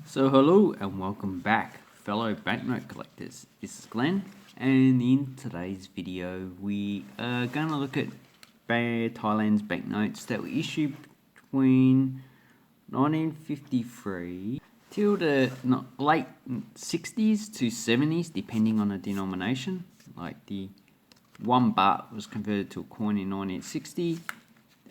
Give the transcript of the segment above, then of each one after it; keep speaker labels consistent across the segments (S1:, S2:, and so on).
S1: So hello and welcome back, fellow banknote collectors. This is Glenn, and in today's video we are going to look at Thailand's banknotes that were issued between 1953 till the late 60s to 70s, depending on the denomination. Like the 1 baht was converted to a coin in 1960.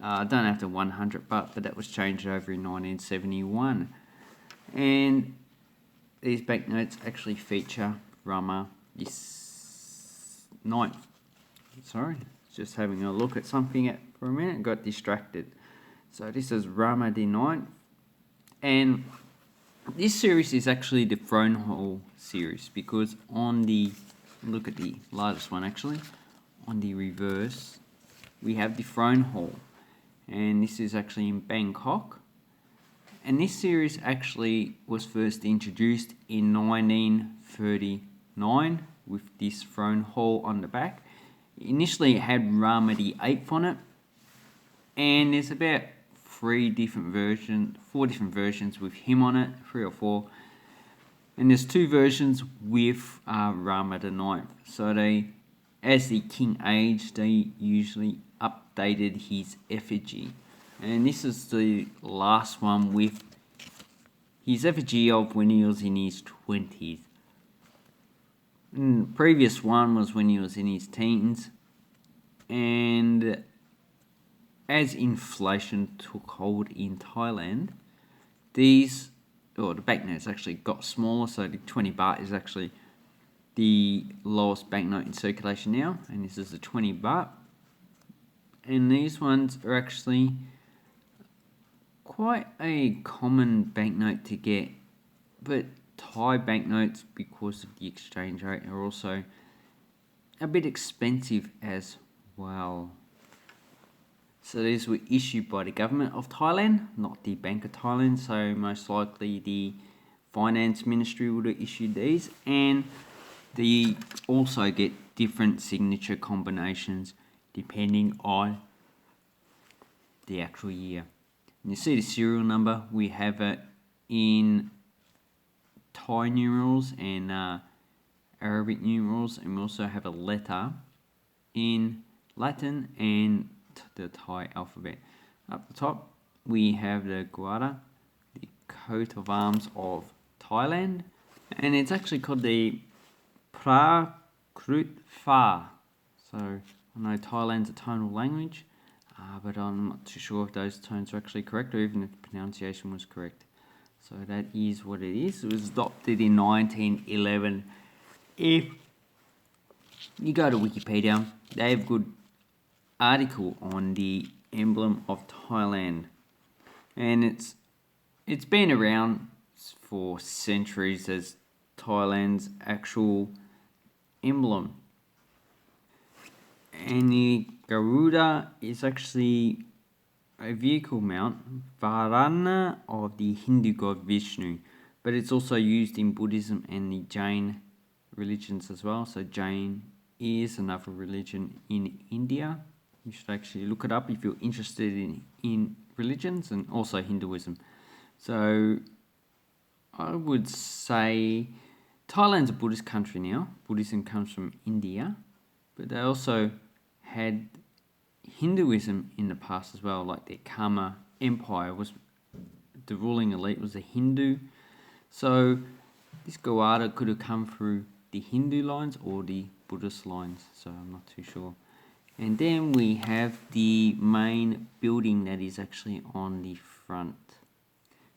S1: I don't have the 100 baht, but that was changed over in 1971. And these banknotes actually feature Rama this ninth. Sorry, just having a look at something for a minute, got distracted. So this is Rama the 9th, and this series is actually the throne hall series, because on the, look at the largest one actually, on the reverse we have the throne hall, and this is actually in Bangkok. And this series actually was first introduced in 1939 with this throne hall on the back. Initially it had Rama the 8th on it, and there's about 4 different versions with him on it, 3 or 4. And there's 2 versions with Rama the 9th. So they, as the king aged, they usually updated his effigy. And this is the last one with his effigy of when he was in his 20s. And the previous one was when he was in his teens. And as inflation took hold in Thailand, the banknotes actually got smaller. So the 20 baht is actually the lowest banknote in circulation now. And this is the 20 baht. And these ones are actually quite a common banknote to get, but Thai banknotes, because of the exchange rate, are also a bit expensive as well. So these were issued by the government of Thailand, not the Bank of Thailand, so most likely the finance ministry would have issued these, and they also get different signature combinations depending on the actual year. And you see the serial number, we have it in Thai numerals and Arabic numerals, and we also have a letter in Latin and the Thai alphabet. Up the top we have the Guada, the coat of arms of Thailand, and it's actually called the Prakrut Pha. So I know Thailand's a tonal language, but I'm not too sure if those tones are actually correct, or even if the pronunciation was correct. So that is what it is. It was adopted in 1911. If you go to Wikipedia, they have a good article on the emblem of Thailand, and it's been around for centuries as Thailand's actual emblem. And the Garuda is actually a vehicle mount, Varana, of the Hindu god Vishnu, but it's also used in Buddhism and the Jain religions as well. So Jain is another religion in India. You should actually look it up if you're interested in religions, and also Hinduism. So I would say Thailand's a Buddhist country now. Buddhism comes from India, but they also had Hinduism in the past as well. Like their Karma Empire, was the ruling elite was a Hindu. So this Gawada could have come through the Hindu lines or the Buddhist lines, so I'm not too sure. And then we have the main building that is actually on the front.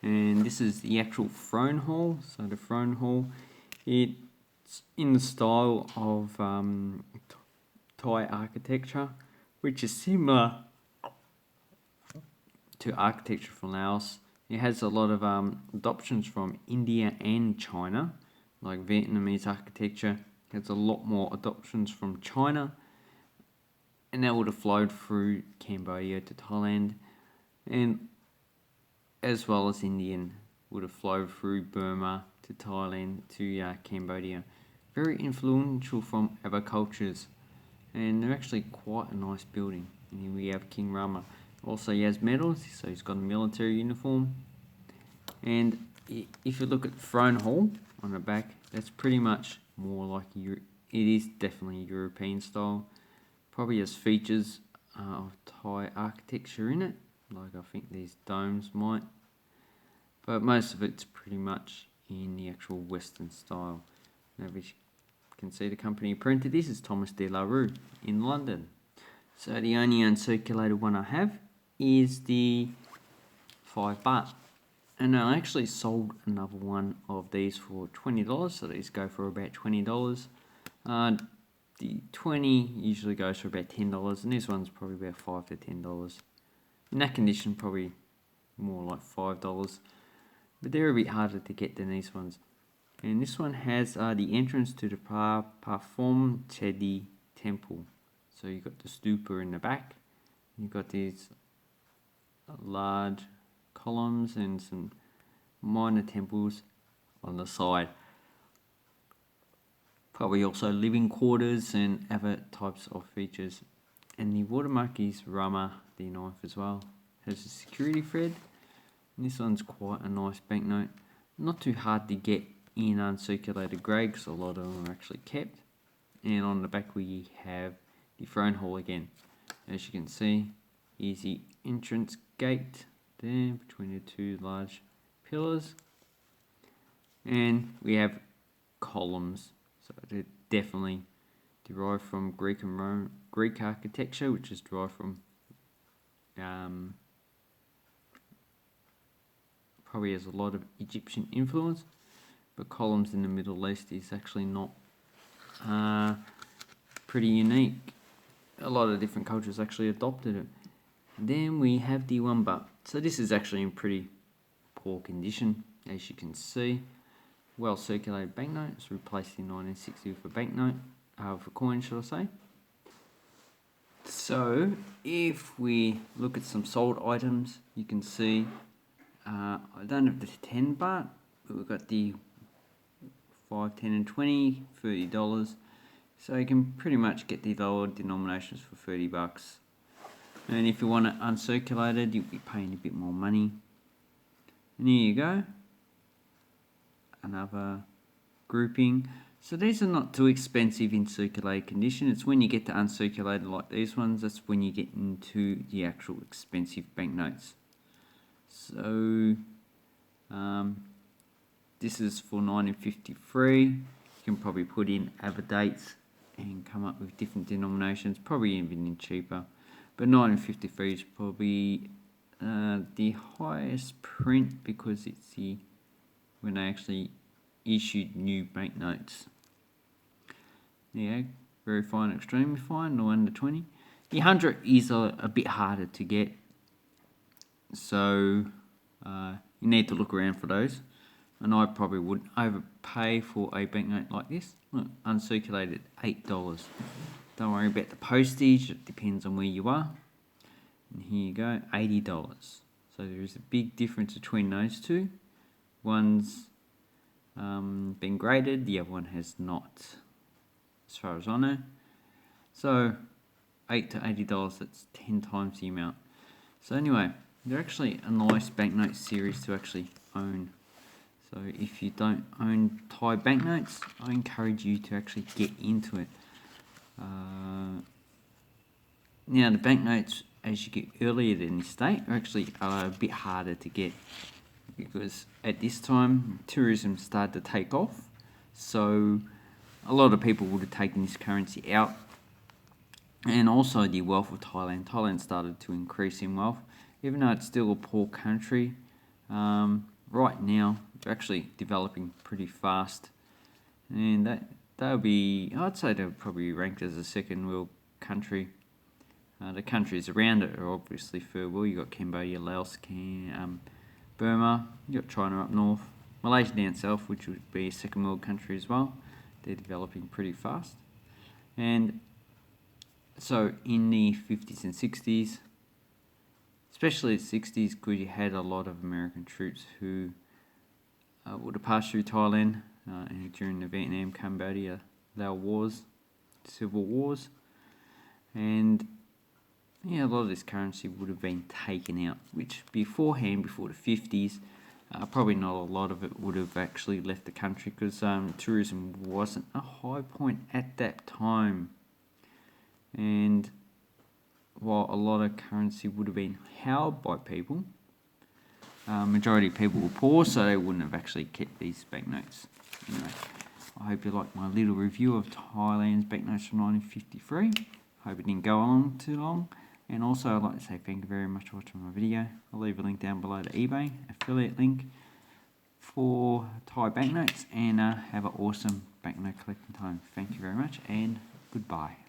S1: And this is the actual throne hall. So the throne hall, it's in the style of Thai architecture, which is similar to architecture from Laos. It has a lot of adoptions from India and China, like Vietnamese architecture has a lot more adoptions from China, and that would have flowed through Cambodia to Thailand, and as well as Indian would have flowed through Burma to Thailand to Cambodia. Very influential from other cultures, and they're actually quite a nice building. And here we have King Rama. Also he has medals, so he's got a military uniform. And if you look at throne hall on the back, that's pretty much more like it is definitely European style. Probably has features of Thai architecture in it, like I think these domes might, but most of it's pretty much in the actual Western style. Now, as you can see, the company who printed this is Thomas de la Rue in London. So the only uncirculated one I have is the 5 baht. And I actually sold another one of these for $20, so these go for about $20. The 20 usually goes for about $10, and this one's probably about $5 to $10. In that condition, probably more like $5, but they're a bit harder to get than these ones. And this one has the entrance to the Parfum Chedi temple. So you've got the stupa in the back, you've got these large columns and some minor temples on the side. Probably also living quarters and other types of features. And the watermark is Rama the knife as well. Has a security thread. And this one's quite a nice banknote. Not too hard to get in uncirculated grey because a lot of them are actually kept. And on the back we have the throne hall again. As you can see, here's the entrance gate there between the two large pillars. And we have columns. So they're definitely derived from Greek and Greek architecture, which is derived from probably has a lot of Egyptian influence, but columns in the Middle East is actually not pretty unique. A lot of different cultures actually adopted it. Then we have the 1 baht. So this is actually in pretty poor condition, as you can see. Well circulated banknote. It's replaced in 1960 with a banknote, with a coin, should I say. So if we look at some sold items, you can see I don't have the 10 baht, but we've got the 5, 10 and 20, $30. So you can pretty much get the lower denominations for $30. And if you want it uncirculated, you'll be paying a bit more money. And here you go. Another grouping. So these are not too expensive in circulated condition. It's when you get to uncirculated like these ones, that's when you get into the actual expensive banknotes. So this is for 1953. You can probably put in other dates and come up with different denominations, probably even cheaper. But 1953 is probably the highest print because it's when they actually issued new banknotes. Yeah, very fine, extremely fine, no under 20. The 100 is a bit harder to get, so you need to look around for those. And I probably wouldn't overpay for a banknote like this. Look, uncirculated, $8. Don't worry about the postage, it depends on where you are. And here you go, $80. So there is a big difference between those two. One's been graded, the other one has not, as far as I know. So $8 to $80, that's 10 times the amount. So anyway, they're actually a nice banknote series to actually own. So if you don't own Thai banknotes, I encourage you to actually get into it. Now the banknotes, as you get earlier in the state, are actually a bit harder to get because at this time tourism started to take off. So a lot of people would have taken this currency out, and also the wealth of Thailand. Thailand started to increase in wealth, even though it's still a poor country. Right now, they're actually developing pretty fast, and they'll be, I'd say they're probably ranked as a second world country. The countries around it are obviously third world. You've got Cambodia, Laos, Burma, you've got China up north, Malaysia down south, which would be a second world country as well. They're developing pretty fast. And so in the 50s and 60s, especially the 60s, because you had a lot of American troops who would have passed through Thailand during the Vietnam, Cambodia, Laos wars, civil wars, and yeah, a lot of this currency would have been taken out, which beforehand, before the 50s, Probably not a lot of it would have actually left the country because tourism wasn't a high point at that time. And while a lot of currency would have been held by people, majority of people were poor, so they wouldn't have actually kept these banknotes. Anyway, I hope you liked my little review of Thailand's banknotes from 1953. Hope it didn't go on too long. And also, I'd like to say thank you very much for watching my video. I'll leave a link down below to eBay, affiliate link for Thai banknotes, and have an awesome banknote collecting time. Thank you very much, and goodbye.